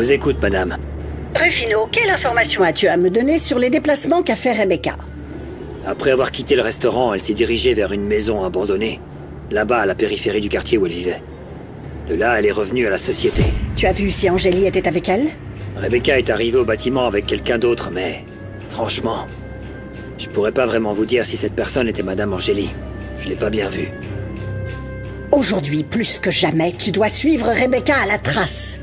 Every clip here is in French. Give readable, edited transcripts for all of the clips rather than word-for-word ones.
vous écoute, madame. Rufino, quelle information as-tu à me donner sur les déplacements qu'a fait Rebecca? Après avoir quitté le restaurant, elle s'est dirigée vers une maison abandonnée. Là-bas, à la périphérie du quartier où elle vivait. De là, elle est revenue à la société. Tu as vu si Angélie était avec elle? Rebecca est arrivée au bâtiment avec quelqu'un d'autre, mais... franchement... je pourrais pas vraiment vous dire si cette personne était Madame Angélie. Je l'ai pas bien vue. Aujourd'hui, plus que jamais, tu dois suivre Rebecca à la trace.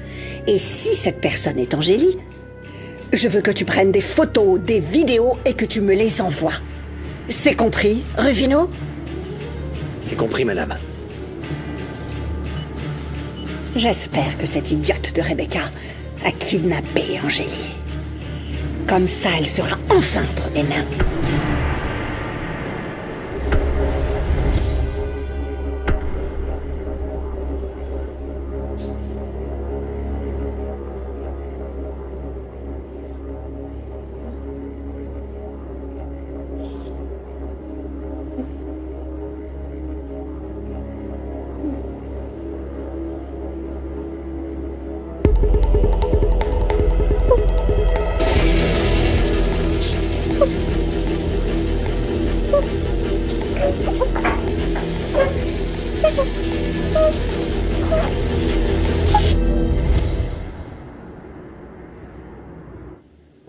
Et si cette personne est Angélie, je veux que tu prennes des photos, des vidéos et que tu me les envoies. C'est compris, Rufino? C'est compris, madame. J'espère que cette idiote de Rebecca a kidnappé Angélie. Comme ça, elle sera enfin entre mes mains.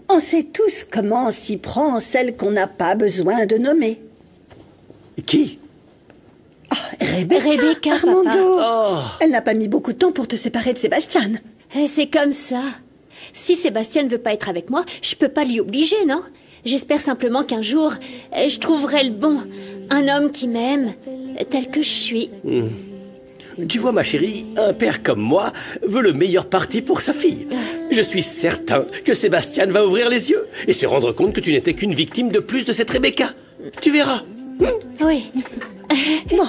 On sait tous comment s'y prend celle qu'on n'a pas besoin de nommer. Qui? Rebecca, Armando. Papa. Oh. Elle n'a pas mis beaucoup de temps pour te séparer de Sébastien. C'est comme ça. Si Sébastien ne veut pas être avec moi, je peux pas l'y obliger, non? J'espère simplement qu'un jour, je trouverai le bon. Un homme qui m'aime, tel que je suis. Tu vois, ma chérie, un père comme moi veut le meilleur parti pour sa fille. Je suis certain que Sébastien va ouvrir les yeux et se rendre compte que tu n'étais qu'une victime de plus de cette Rebecca. Tu verras. Oui. Bon,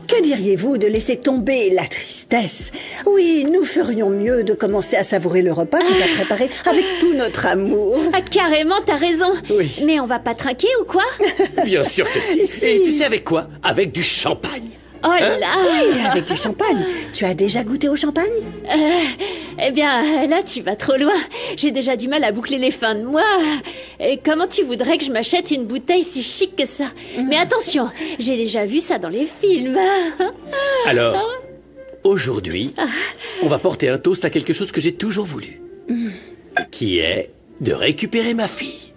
que diriez-vous de laisser tomber la tristesse? Oui, nous ferions mieux de commencer à savourer le repas que t'as préparé avec tout notre amour. Ah, carrément, t'as raison. Oui. Mais on va pas trinquer ou quoi? Bien sûr que si. Si. Et tu sais avec quoi? Avec du champagne. Oh là. Oui, avec du champagne. Tu as déjà goûté au champagne? Eh bien, là, tu vas trop loin. J'ai déjà du mal à boucler les fins de mois. Et comment tu voudrais que je m'achète une bouteille si chic que ça? Mais attention, j'ai déjà vu ça dans les films. Alors, aujourd'hui, on va porter un toast à quelque chose que j'ai toujours voulu. Qui est de récupérer ma fille.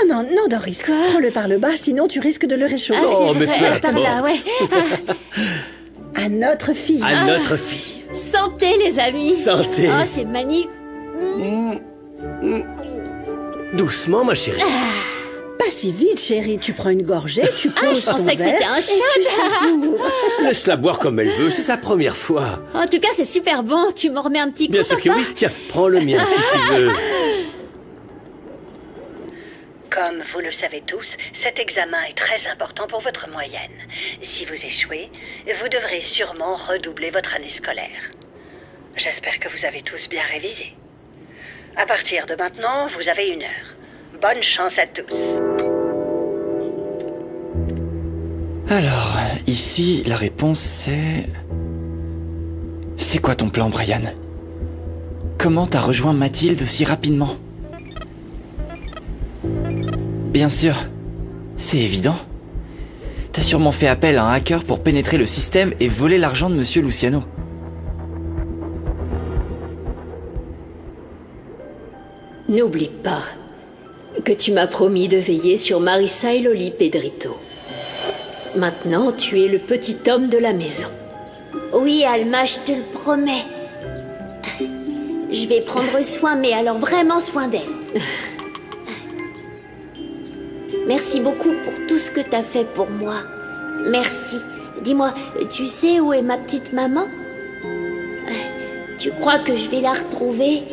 Non, Doris. Prends-le par le bas, sinon tu risques de le réchauffer. Ah, Oh, c'est mais vrai, peu par là, importe. ouais. À notre fille. À notre fille. Santé, les amis. Santé. Oh, c'est magnifique. Doucement, ma chérie. Pas si vite, chérie. Tu prends une gorgée, tu poses je ton pensais que verre c'était un et tu shot. savoures. Laisse-la boire comme elle veut, c'est sa première fois. En tout cas, c'est super bon. Tu m'en remets un petit coup, Bien sûr que papa? oui. Tiens, prends le mien si tu veux. Comme vous le savez tous, cet examen est très important pour votre moyenne. Si vous échouez, vous devrez sûrement redoubler votre année scolaire. J'espère que vous avez tous bien révisé. À partir de maintenant, vous avez 1 heure. Bonne chance à tous. Alors, ici, la réponse c'est... C'est quoi ton plan, Brian? Comment t'as rejoint Mathilde si rapidement? Bien sûr, c'est évident. T'as sûrement fait appel à un hacker pour pénétrer le système et voler l'argent de Monsieur Luciano. N'oublie pas que tu m'as promis de veiller sur Marissa et Loli Pedrito. Maintenant, tu es le petit homme de la maison. Oui, Alma, je te le promets. Je vais prendre soin, mais alors vraiment soin d'elle. Merci beaucoup pour tout ce que t'as fait pour moi. Merci. Dis-moi, tu sais où est ma petite maman? Tu crois que je vais la retrouver?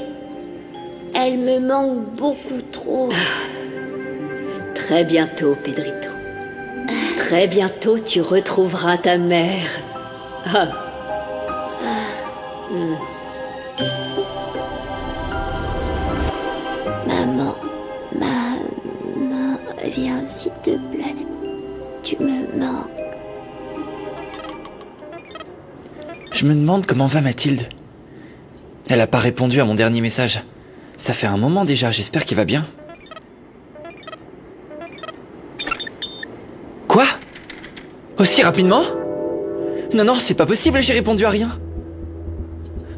Elle me manque beaucoup trop. Très bientôt, Pedrito. Très bientôt, tu retrouveras ta mère. Maman, viens s'il te plaît. Tu me manques. Je me demande comment va Mathilde. Elle a pas répondu à mon dernier message. Ça fait un moment déjà, j'espère qu'il va bien. Quoi? Aussi rapidement? Non, non, c'est pas possible, j'ai répondu à rien.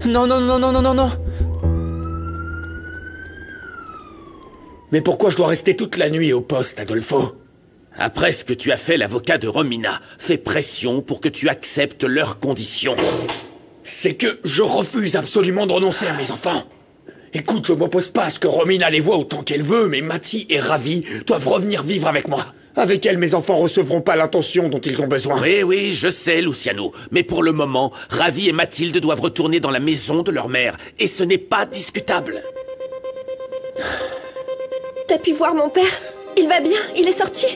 Non, non, non, non, non, non, non. Mais pourquoi je dois rester toute la nuit au poste, Adolfo? Après ce que tu as fait, l'avocat de Romina fait pression pour que tu acceptes leurs conditions. C'est que je refuse absolument de renoncer à mes enfants. Écoute, je m'oppose pas à ce que Romina les voie autant qu'elle veut, mais Matty et Ravi doivent revenir vivre avec moi. Avec elle, mes enfants recevront pas l'attention dont ils ont besoin. Oui, oui, je sais, Luciano. Mais pour le moment, Ravi et Mathilde doivent retourner dans la maison de leur mère. Et ce n'est pas discutable. T'as pu voir mon père? Il va bien? Il est sorti?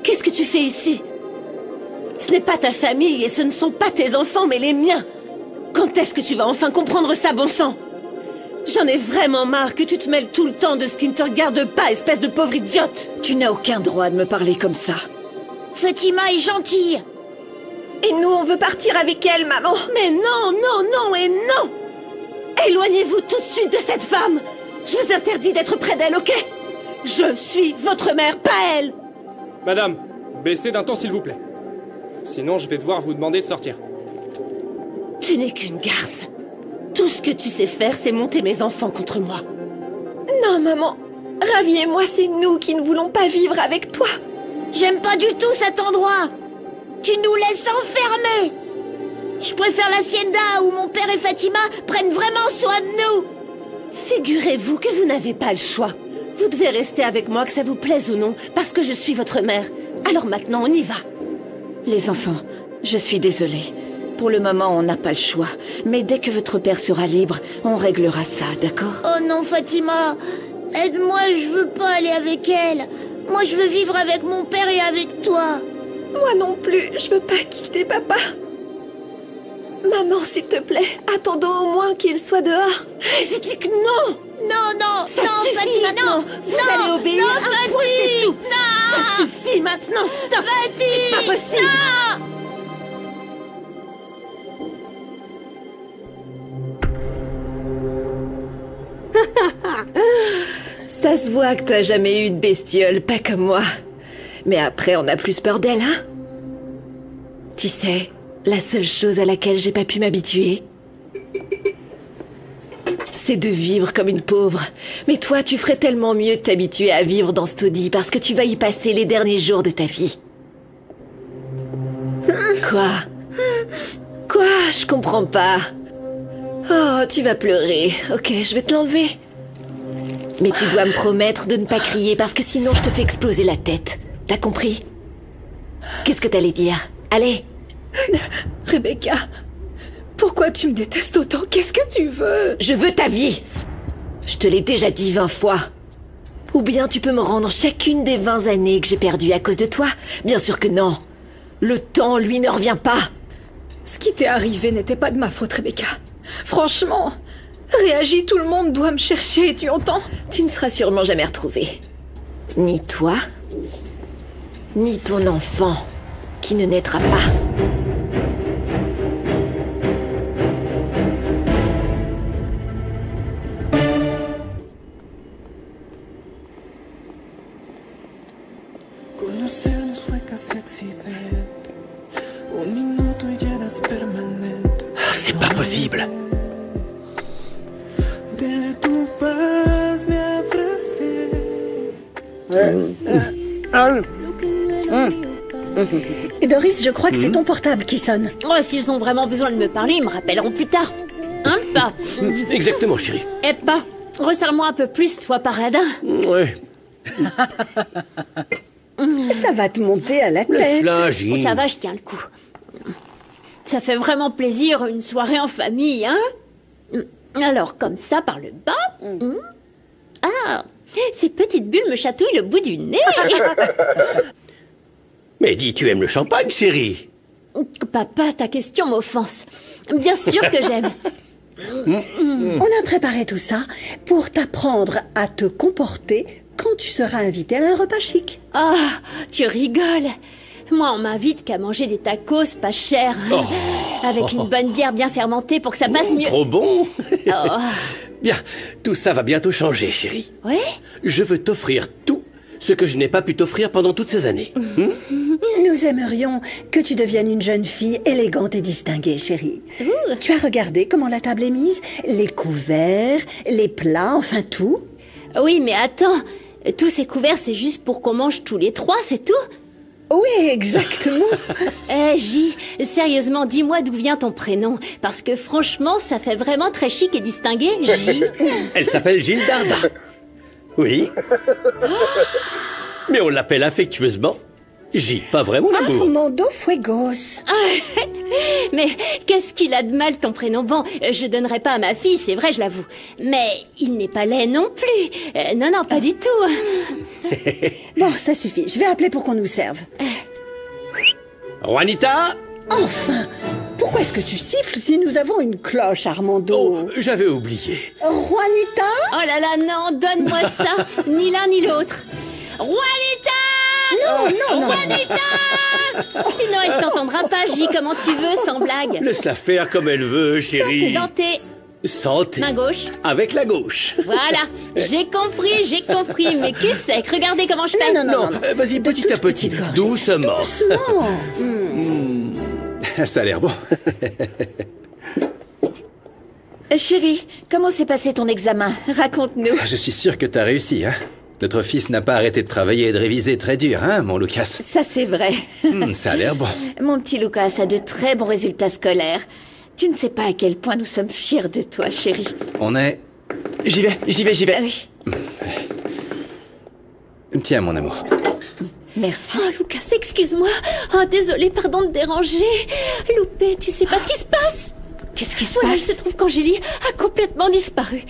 Qu'est-ce que tu fais ici? Ce n'est pas ta famille et ce ne sont pas tes enfants, mais les miens. Quand est-ce que tu vas enfin comprendre ça, bon sang? J'en ai vraiment marre que tu te mêles tout le temps de ce qui ne te regarde pas, espèce de pauvre idiote. Tu n'as aucun droit de me parler comme ça. Fatima est gentille. Et nous, on veut partir avec elle, maman. Mais non, non, non et non. Éloignez-vous tout de suite de cette femme. Je vous interdis d'être près d'elle, ok? Je suis votre mère, pas elle. Madame, baissez d'un ton s'il vous plaît. Sinon, je vais devoir vous demander de sortir. Tu n'es qu'une garce. Tout ce que tu sais faire, c'est monter mes enfants contre moi. Non, maman. Ravi et moi, c'est nous qui ne voulons pas vivre avec toi. J'aime pas du tout cet endroit. Tu nous laisses enfermer. Je préfère l'hacienda où mon père et Fatima prennent vraiment soin de nous. Figurez-vous que vous n'avez pas le choix. Vous devez rester avec moi, que ça vous plaise ou non, parce que je suis votre mère. Alors maintenant, on y va. Les enfants, je suis désolée. Pour le moment, on n'a pas le choix. Mais dès que votre père sera libre, on réglera ça, d'accord? Oh non, Fatima. Aide-moi, je veux pas aller avec elle. Moi, je veux vivre avec mon père et avec toi. Moi non plus, je veux pas quitter papa. Maman, s'il te plaît, attendons au moins qu'il soit dehors. J'ai dit que non. Non, non, Ça non, suffit Fatima, maintenant. non. Vous non, allez obéir non, un point, c'est tout. Non. Ça suffit maintenant, stop. C'est pas possible. Non. Ça se voit que t'as jamais eu de bestiole, pas comme moi. Mais après, on a plus peur d'elle, hein? Tu sais, la seule chose à laquelle j'ai pas pu m'habituer, c'est de vivre comme une pauvre. Mais toi, tu ferais tellement mieux de t'habituer à vivre dans ce taudis parce que tu vas y passer les derniers jours de ta vie. Quoi? Quoi? Je comprends pas. Oh, tu vas pleurer. Ok, je vais te l'enlever. Mais tu dois me promettre de ne pas crier parce que sinon je te fais exploser la tête. T'as compris? Qu'est-ce que t'allais dire? Allez! Rebecca, pourquoi tu me détestes autant? Qu'est-ce que tu veux? Je veux ta vie! Je te l'ai déjà dit 20 fois. Ou bien tu peux me rendre chacune des 20 années que j'ai perdues à cause de toi? Bien sûr que non. Le temps, lui, ne revient pas. Ce qui t'est arrivé n'était pas de ma faute, Rebecca. Franchement, réagis, tout le monde doit me chercher, tu entends? Tu ne seras sûrement jamais retrouvée. Ni toi, ni ton enfant, qui ne naîtra pas. C'est pas possible. Et Doris, je crois que c'est ton portable qui sonne. Oh, s'ils ont vraiment besoin de me parler, ils me rappelleront plus tard. Hein, pas? Exactement, chérie. Et pas. Resserre-moi un peu plus, toi, paradin. Ouais. Ça va te monter à la Le tête. flagine. Oh, ça va, je tiens le coup. Ça fait vraiment plaisir, une soirée en famille, hein? Alors, comme ça, par le bas. Ah, ces petites bulles me chatouillent le bout du nez. Mais dis, tu aimes le champagne, chérie? Papa, ta question m'offense. Bien sûr que j'aime. On a préparé tout ça pour t'apprendre à te comporter quand tu seras invité à un repas chic. Ah, tu rigoles. Moi, on m'invite qu'à manger des tacos pas chers. Avec une bonne bière bien fermentée pour que ça passe mieux. Trop bon. Oh. Bien, tout ça va bientôt changer, chérie. Ouais? Je veux t'offrir tout ce que je n'ai pas pu t'offrir pendant toutes ces années. Nous aimerions que tu deviennes une jeune fille élégante et distinguée, chérie. Tu as regardé comment la table est mise? Les couverts, les plats, enfin tout? Oui, mais attends. Tous ces couverts, c'est juste pour qu'on mange tous les trois, c'est tout? Oui, exactement. J, sérieusement, dis-moi d'où vient ton prénom. Parce que franchement, ça fait vraiment très chic et distingué, J. Elle s'appelle Gilles Darda. Oui. Mais on l'appelle affectueusement J, pas vraiment l'amour. Armando Fuegos. Mais qu'est-ce qu'il a de mal, ton prénom? Bon, je donnerai pas à ma fille, c'est vrai, je l'avoue. Mais il n'est pas laid non plus. Non, pas du tout. Bon, ça suffit. Je vais appeler pour qu'on nous serve. Juanita! Enfin! Pourquoi est-ce que tu siffles si nous avons une cloche, Armando? Oh, j'avais oublié. Juanita? Oh là là, non, donne-moi ça. Ni l'un ni l'autre. Juanita! Non. Juanita! Sinon, elle t'entendra pas, J, comment tu veux, sans blague. Laisse-la faire comme elle veut, chérie. Santé. Santé. Main gauche. Avec la gauche. Voilà, j'ai compris. Mais qui sec, regardez comment je fais. Non. Vas-y, petit à petit, doucement. Ça a l'air bon. Chérie, comment s'est passé ton examen? Raconte-nous. Je suis sûr que t'as réussi, hein. Notre fils n'a pas arrêté de travailler et de réviser très dur, hein, mon Lucas? Ça, c'est vrai. Ça a l'air bon. Mon petit Lucas a de très bons résultats scolaires. Tu ne sais pas à quel point nous sommes fiers de toi, chérie. On est... J'y vais. Ah oui. Tiens, mon amour. Merci. Oh, Lucas, excuse-moi. Oh, désolé, pardon de déranger. Loupé, tu sais pas ce qui se passe? Qu'est-ce qui se Il passe? se trouve qu'Angélie a complètement disparu.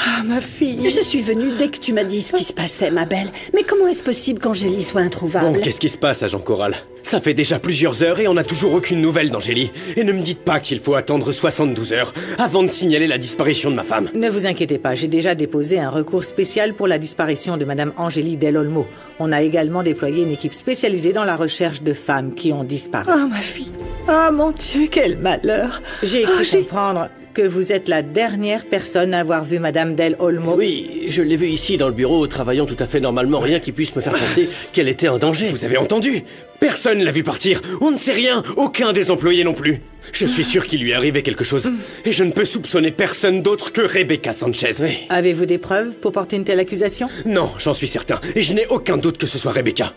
Ah, ma fille. Je suis venue dès que tu m'as dit ce qui se passait, ma belle. Mais comment est-ce possible qu'Angélie soit introuvable? Bon, qu'est-ce qui se passe, agent Corral? Ça fait déjà plusieurs heures et on n'a toujours aucune nouvelle d'Angélie. Et ne me dites pas qu'il faut attendre 72 heures avant de signaler la disparition de ma femme. Ne vous inquiétez pas, j'ai déjà déposé un recours spécial pour la disparition de Madame Angélie Del Olmo. On a également déployé une équipe spécialisée dans la recherche de femmes qui ont disparu. Oh, ma fille. Oh, mon Dieu, quel malheur. J'ai cru comprendre que vous êtes la dernière personne à avoir vu Madame Del Olmo. Oui, je l'ai vue ici dans le bureau, travaillant tout à fait normalement, rien qui puisse me faire penser qu'elle était en danger. Vous avez entendu? Personne l'a vu partir. On ne sait rien. Aucun des employés non plus. Je suis sûr qu'il lui est arrivé quelque chose. Et je ne peux soupçonner personne d'autre que Rebecca Sanchez. Oui. Avez-vous des preuves pour porter une telle accusation? Non, j'en suis certain. Et je n'ai aucun doute que ce soit Rebecca.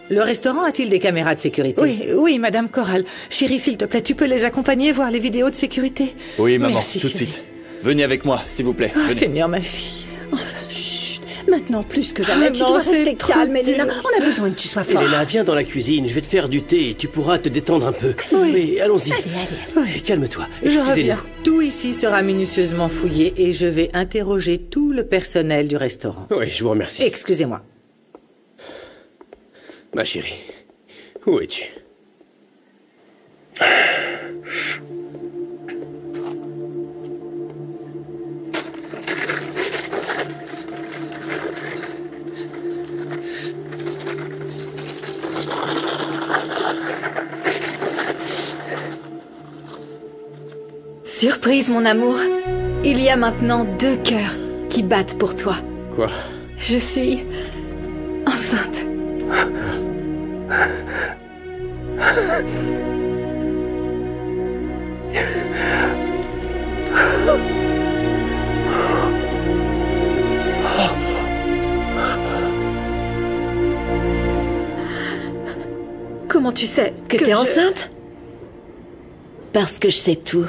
Le restaurant a-t-il des caméras de sécurité? Oui, Madame Corral. Chérie, s'il te plaît, tu peux les accompagner voir les vidéos de sécurité? Oui, maman, Merci, tout de chérie. suite. Venez avec moi, s'il vous plaît. Venez. Seigneur, ma fille. Enfin, chut. Maintenant, plus que jamais, tu non, dois c'est rester trop calme, Elena. dur. On a besoin que tu sois forte. Elena, viens dans la cuisine, je vais te faire du thé et tu pourras te détendre un peu. Oui, allons-y. Allez. Calme-toi. Je Excusez-nous. reviens. Tout ici sera minutieusement fouillé et je vais interroger tout le personnel du restaurant. Oui, je vous remercie. Excusez-moi. Ma chérie, où es-tu? Surprise, mon amour. Il y a maintenant 2 cœurs qui battent pour toi. Quoi? Je suis enceinte. Comment tu sais Que t'es enceinte? Parce que je sais tout.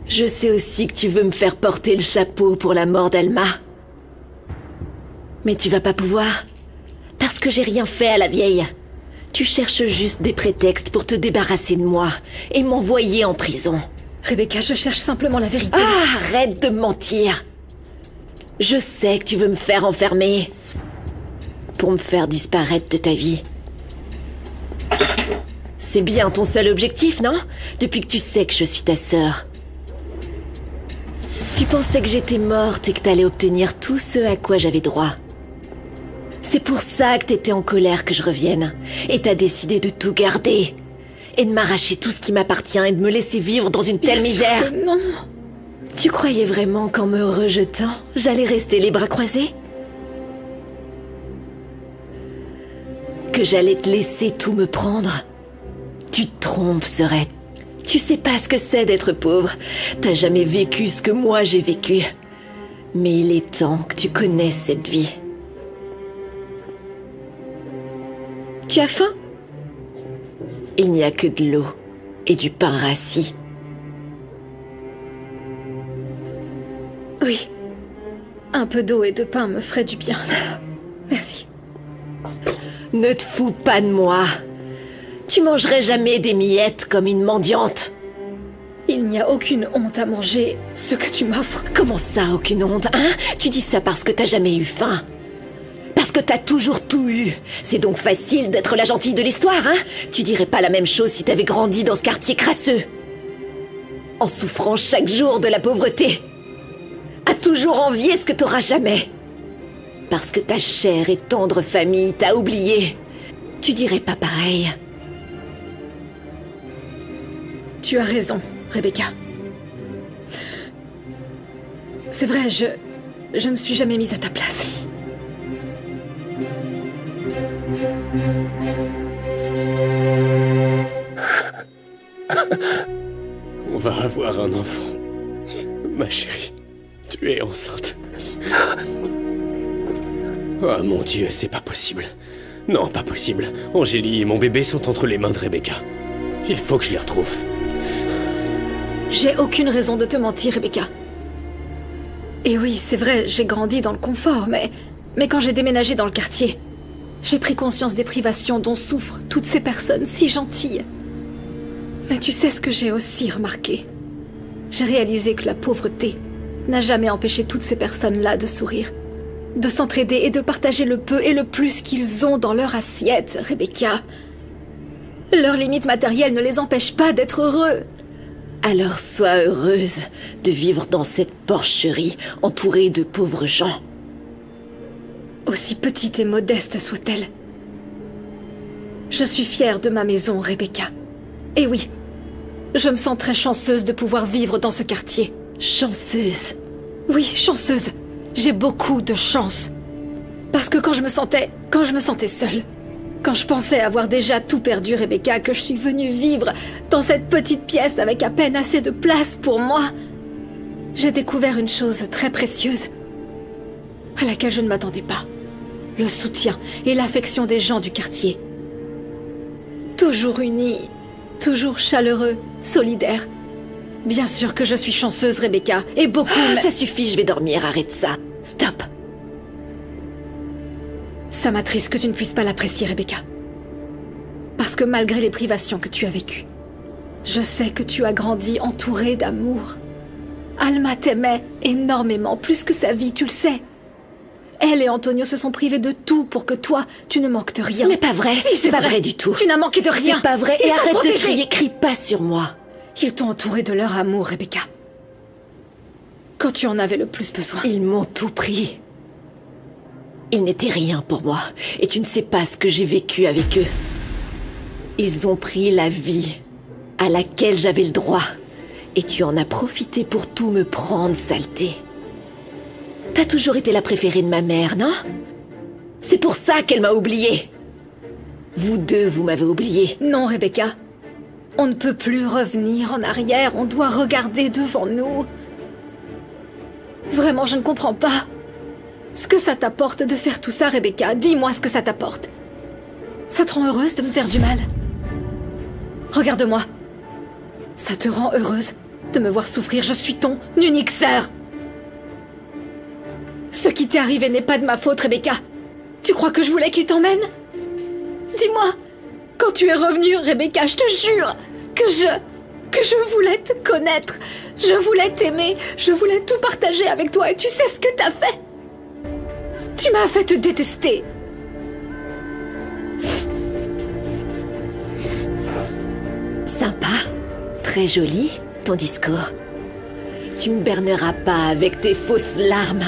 Je sais aussi que tu veux me faire porter le chapeau pour la mort d'Alma. Mais tu vas pas pouvoir. Parce que j'ai rien fait à la vieille. Tu cherches juste des prétextes pour te débarrasser de moi et m'envoyer en prison. Rebecca, je cherche simplement la vérité. Ah, arrête de me mentir. Je sais que tu veux me faire enfermer. Pour me faire disparaître de ta vie. C'est bien ton seul objectif, non? Depuis que tu sais que je suis ta sœur. Tu pensais que j'étais morte et que t'allais obtenir tout ce à quoi j'avais droit. C'est pour ça que t'étais en colère que je revienne. Et t'as décidé de tout garder. Et de m'arracher tout ce qui m'appartient et de me laisser vivre dans une telle misère. Bien sûr que non. Tu croyais vraiment qu'en me rejetant, j'allais rester les bras croisés? Que j'allais te laisser tout me prendre? Tu te trompes, Serette. Tu sais pas ce que c'est d'être pauvre. T'as jamais vécu ce que moi j'ai vécu. Mais il est temps que tu connaisses cette vie. Tu as faim? Il n'y a que de l'eau et du pain rassis. Oui. Un peu d'eau et de pain me ferait du bien. Merci. Ne te fous pas de moi. Tu mangerais jamais des miettes comme une mendiante. Il n'y a aucune honte à manger ce que tu m'offres. Comment ça, aucune honte, hein? Tu dis ça parce que t'as jamais eu faim. Parce que t'as toujours tout eu. C'est donc facile d'être la gentille de l'histoire, hein? Tu dirais pas la même chose si t'avais grandi dans ce quartier crasseux. En souffrant chaque jour de la pauvreté. À toujours envier ce que t'auras jamais. Parce que ta chère et tendre famille t'a oublié. Tu dirais pas pareil. Tu as raison, Rebecca. C'est vrai, je me suis jamais mise à ta place. On va avoir un enfant. Ma chérie, tu es enceinte. Oh mon Dieu, c'est pas possible. Non, pas possible. Angélie et mon bébé sont entre les mains de Rebecca. Il faut que je les retrouve. J'ai aucune raison de te mentir, Rebecca. Et oui, c'est vrai, j'ai grandi dans le confort, mais quand j'ai déménagé dans le quartier, j'ai pris conscience des privations dont souffrent toutes ces personnes si gentilles. Mais tu sais ce que j'ai aussi remarqué? J'ai réalisé que la pauvreté n'a jamais empêché toutes ces personnes-là de sourire, de s'entraider et de partager le peu et le plus qu'ils ont dans leur assiette, Rebecca. Leurs limites matérielles ne les empêchent pas d'être heureux. Alors sois heureuse de vivre dans cette porcherie entourée de pauvres gens. Aussi petite et modeste soit-elle. Je suis fière de ma maison, Rebecca. Et oui, je me sens très chanceuse de pouvoir vivre dans ce quartier. Chanceuse? Oui, chanceuse. J'ai beaucoup de chance. Parce que quand je me sentais seule, quand je pensais avoir déjà tout perdu, Rebecca, que je suis venue vivre dans cette petite pièce avec à peine assez de place pour moi, j'ai découvert une chose très précieuse à laquelle je ne m'attendais pas. Le soutien et l'affection des gens du quartier. Toujours unis, toujours chaleureux, solidaires. Bien sûr que je suis chanceuse, Rebecca, et beaucoup... Ça suffit, je vais dormir, arrête ça. Stop. Ça m'attriste que tu ne puisses pas l'apprécier, Rebecca. Parce que malgré les privations que tu as vécues, je sais que tu as grandi entourée d'amour. Alma t'aimait énormément, plus que sa vie, tu le sais. Elle et Antonio se sont privés de tout pour que toi, tu ne manques de rien. Ce n'est pas vrai. Si, c'est pas vrai du tout. Tu n'as manqué de rien. C'est pas vrai. Et arrête de crier, crie pas sur moi. Ils t'ont entouré de leur amour, Rebecca. Quand tu en avais le plus besoin. Ils m'ont tout pris. Ils n'étaient rien pour moi. Et tu ne sais pas ce que j'ai vécu avec eux. Ils ont pris la vie à laquelle j'avais le droit. Et tu en as profité pour tout me prendre, saleté. T'as toujours été la préférée de ma mère, non? C'est pour ça qu'elle m'a oubliée. Vous deux, vous m'avez oubliée. Non, Rebecca. On ne peut plus revenir en arrière. On doit regarder devant nous. Vraiment, je ne comprends pas. Ce que ça t'apporte de faire tout ça, Rebecca, dis-moi ce que ça t'apporte. Ça te rend heureuse de me faire du mal? Regarde-moi. Ça te rend heureuse de me voir souffrir? Je suis ton unique sœur. Ce qui t'est arrivé n'est pas de ma faute, Rebecca. Tu crois que je voulais qu'il t'emmène? Dis-moi, quand tu es revenue, Rebecca, je te jure que je voulais te connaître. Je voulais t'aimer. Je voulais tout partager avec toi. Et tu sais ce que t'as fait? Tu m'as fait te détester. Sympa. Très joli, ton discours. Tu me berneras pas avec tes fausses larmes.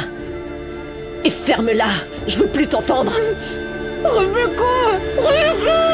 Et ferme-la, je veux plus t'entendre. Rebecca! Rebecca!